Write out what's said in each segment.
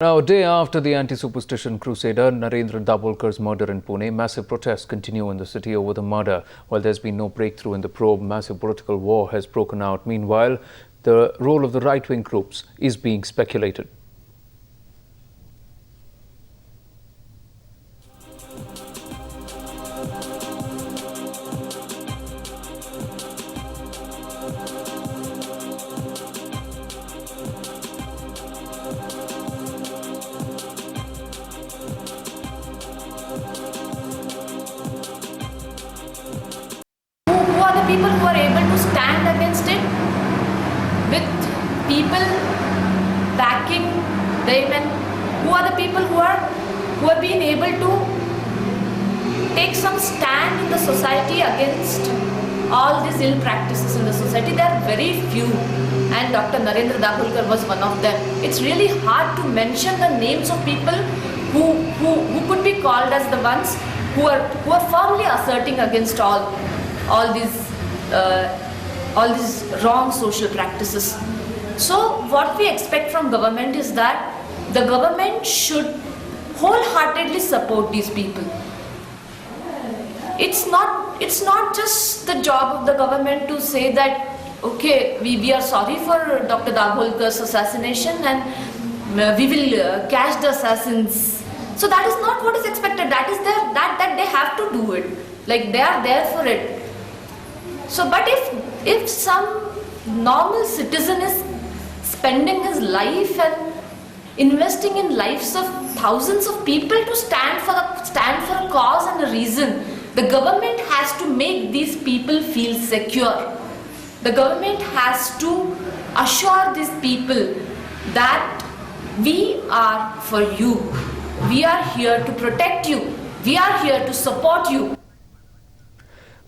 Now, a day after the anti-superstition crusader Narendra Dabholkar's murder in Pune, massive protests continue in the city over the murder. While there's been no breakthrough in the probe, massive political war has broken out. Meanwhile, the role of the right-wing groups is being speculated. Who are the people who are able to stand against it with people backing them, and who are the people who have been able to take some stand in the society against all these ill practices in the society? There are very few, and Dr. Narendra Dabholkar was one of them. It's really hard to mention the names of people who could be called as the ones who are firmly asserting against all these wrong social practices. So what we expect from government is that the government should wholeheartedly support these people. It's not just the job of the government to say that, okay, we are sorry for Dr. Dabholkar's assassination and we will catch the assassins. So that is not what is expected. That is that they have to do it. Like, they are there for it. So, but if some normal citizen is spending his life and investing in lives of thousands of people to stand for a cause and a reason, the government has to make these people feel secure. The government has to assure these people that we are for you. We are here to protect you. We are here to support you.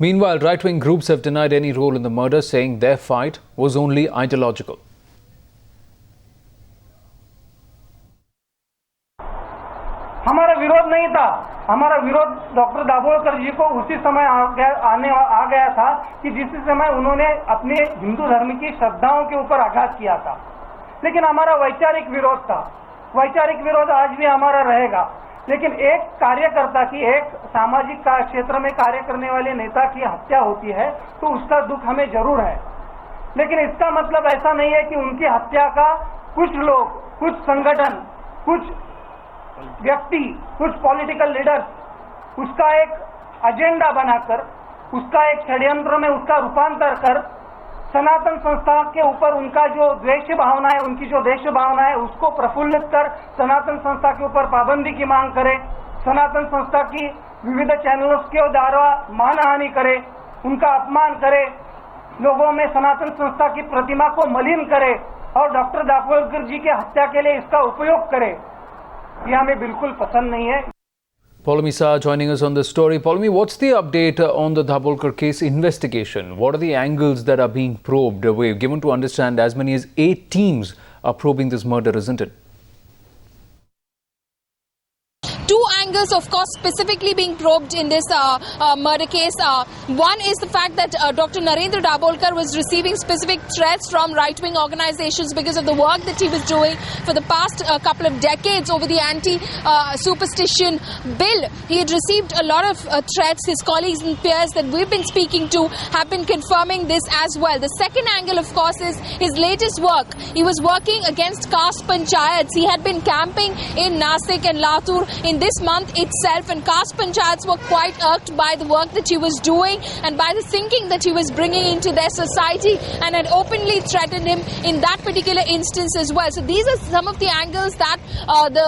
Meanwhile, right-wing groups have denied any role in the murder, saying their fight was only ideological. हमारा विरोध नहीं था। हमारा विरोध doctor Dabholkar जी को उसी समय आ गया था कि जिस समय उन्होंने अपने हिंदू धर्म की श्रद्धाओं के ऊपर आघात किया था। लेकिन हमारा वैचारिक विरोध था। वैचारिक विरोध आज भी हमारा रहेगा। लेकिन एक कार्यकर्ता की, एक सामाजिक क्षेत्र में कार्य करने वाले नेता की हत्या होती है तो उसका दुख हमें जरूर है। लेकिन इसका मतलब ऐसा नहीं है कि उनकी हत्या का कुछ लोग, कुछ संगठन, कुछ व्यक्ति, कुछ पॉलिटिकल लीडर्स उसका एक एजेंडा बनाकर, उसका एक षड्यंत्र में उसका रूपांतर कर सनातन संस्था के ऊपर उनका जो द्वेष भावना है, उनकी जो देश भावना है, उसको प्रफुल्लित कर सनातन संस्था के ऊपर पाबंदी की मांग करे, सनातन संस्था की विविध चैनलों के द्वारा मानहानि करे, उनका अपमान करे, लोगों में सनातन संस्था की प्रतिमा को मलिन करे और डॉक्टर दाभोलकर जी की हत्या के लिए इसका उपयोग करे, ये हमें बिल्कुल पसंद नहीं है। Paulami Shah joining us on this story. Paulami, what's the update on the Dabholkar case investigation? What are the angles that are being probed? We're given to understand as many as 8 teams are probing this murder, isn't it? Two angles, of course, specifically being probed in this murder case. One is the fact that Dr. Narendra Dabholkar was receiving specific threats from right-wing organizations because of the work that he was doing for the past couple of decades over the anti-superstition bill. He had received a lot of threats. His colleagues and peers that we've been speaking to have been confirming this as well. The second angle, of course, is his latest work. He was working against caste panchayats. He had been camping in Nasik and Latur in this month itself, and caste panchayats were quite irked by the work that he was doing and by the thinking that he was bringing into their society, and had openly threatened him in that particular instance as well. So these are some of the angles that the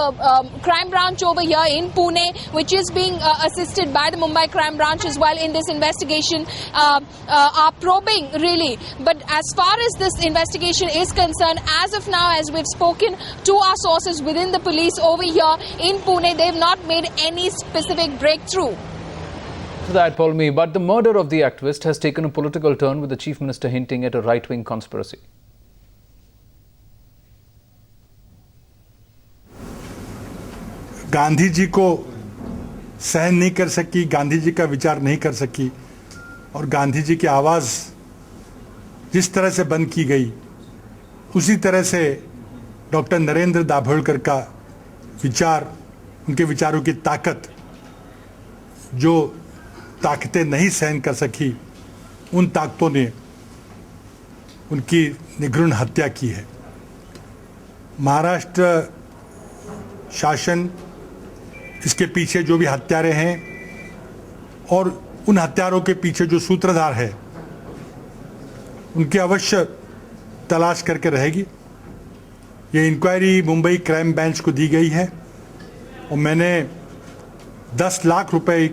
crime branch over here in Pune, which is being assisted by the Mumbai crime branch as well in this investigation, are probing really. But as far as this investigation is concerned, as of now, as we've spoken to our sources within the police over here in Pune, they've not made any specific breakthrough. To that, Paulami, but the murder of the activist has taken a political turn, with the Chief Minister hinting at a right-wing conspiracy. Gandhi ji को सहन नहीं कर सकी, गांधी जी का विचार नहीं कर सकी और गांधी जी की आवाज़ जिस तरह से बंद की गई, उसी तरह से डॉक्टर नरेंद्र दाभोलकर का विचार, उनके विचारों की ताकत, जो ताकतें नहीं सहन कर सकी, उन ताकतों ने उनकी निगृण हत्या की है। महाराष्ट्र शासन, इसके पीछे जो भी हत्यारे हैं और उन हत्यारों के पीछे जो सूत्रधार है, उनकी अवश्य तलाश करके रहेगी। ये इंक्वायरी मुंबई क्राइम बेंच को दी गई है और मैंने 10 लाख रुपए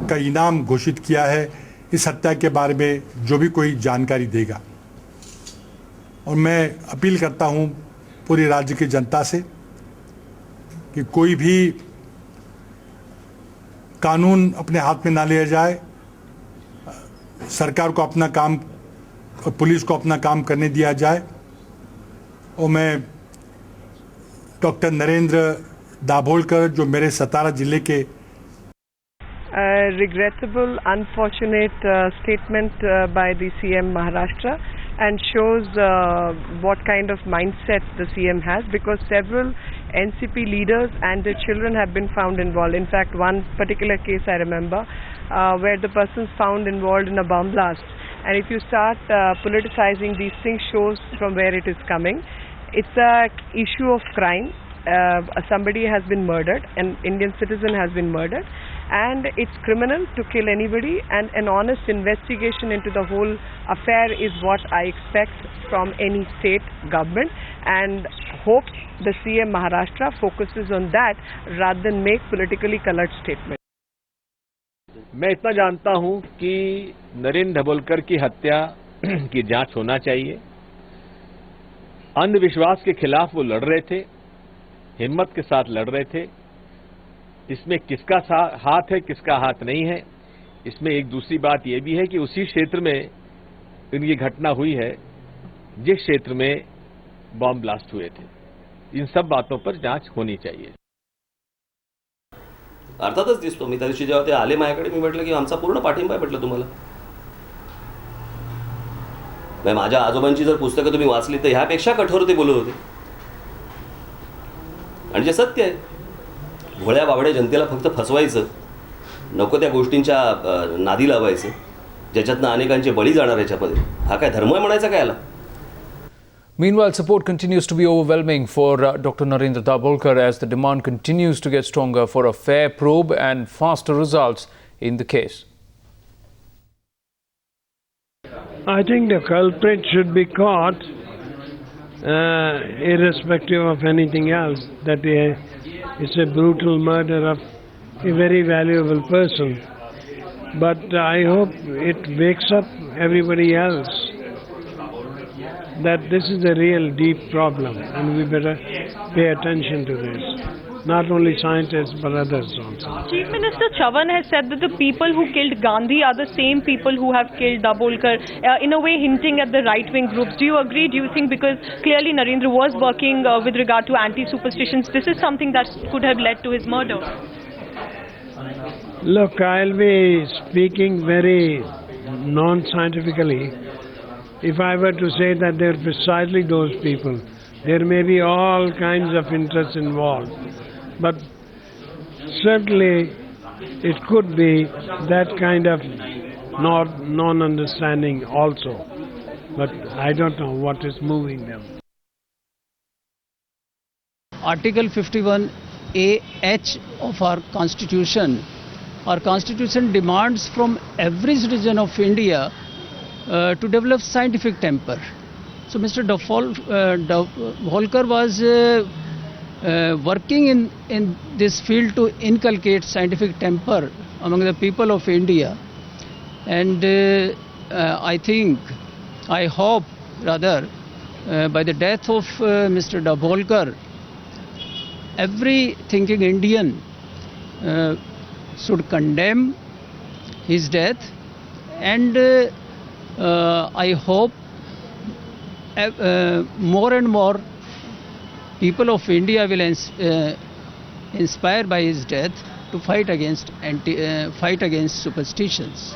का इनाम घोषित किया है इस हत्या के बारे में जो भी कोई जानकारी देगा। और मैं अपील करता हूं पूरी राज्य की जनता से कि कोई भी कानून अपने हाथ में ना लिया जाए, सरकार को अपना काम और पुलिस को अपना काम करने दिया जाए। और मैं डॉक्टर नरेंद्र दाभोलकर, जो मेरे सतारा जिले के regrettable, unfortunate statement by the CM Maharashtra, and shows what kind of mindset the CM has, because several NCP leaders and their children have been found involved. In fact, one particular case I remember where the person's found involved in a bomb blast. And if you start politicizing these things, shows from where it is coming. It's a issue of crime. Somebody has been murdered, an Indian citizen has been murdered, and it's criminal to kill anybody, and an honest investigation into the whole affair is what I expect from any state government, and hope the CM Maharashtra focuses on that rather than make politically colored statements. मैं इतना जानता हूं कि नरेंद्र दाभोलकर की हत्या की जांच होना चाहिए। अंधविश्वास के खिलाफ वो लड़ रहे थे, हिम्मत के साथ लड़ रहे थे। इसमें किसका हाथ है, किसका हाथ नहीं है, इसमें एक दूसरी बात यह भी है कि उसी क्षेत्र में इनकी घटना हुई है जिस क्षेत्र में बॉम्ब ब्लास्ट हुए थे। इन सब बातों पर जांच होनी चाहिए। अर्थातच दिसतो। मी त्या दिवशी जेव्हा ते आले माझ्याकडे, मी म्हटलं की आमचा पूर्ण पाठिंबा आहे म्हटलं तुम्हाला। माझ्या आजोबांची जर पुस्तकं तुम्ही वाचली तर ह्यापेक्षा कठोर ते बोलत होते, आणि जे सत्य आहे, भोळ्या बावड्या जनतेला फक्त फसवायचं, नको त्या गोष्टींच्या नादी लावायचं, ज्याच्यातनं अनेकांचे बळी जाणार याच्यामध्ये। हा काय धर्म आहे म्हणायचा काय याला? Meanwhile, support continues to be overwhelming for Dr. Narendra Dabholkar as the demand continues to get stronger for a fair probe and faster results in the case. I think the culprit should be caught irrespective of anything else, that it's a brutal murder of a very valuable person. But I hope it wakes up everybody else that this is a real deep problem and we better pay attention to this. Not only scientists but others also. Chief Minister Chavan has said that the people who killed Gandhi are the same people who have killed Dabholkar, in a way hinting at the right-wing groups. Do you agree? Do you think, because clearly Narendra was working with regard to anti-superstitions, this is something that could have led to his murder? Look, I'll be speaking very non-scientifically. If I were to say that they're precisely those people, there may be all kinds of interests involved. But certainly it could be that kind of non-understanding also. But I don't know what is moving them. Article 51A(h) of our Constitution demands from every citizen of India to develop scientific temper. So Mr. Dabholkar was working in this field to inculcate scientific temper among the people of India, and I hope by the death of Mr. Dabholkar, every thinking Indian should condemn his death, and I hope more and more people of India will inspired by his death to fight against superstitions.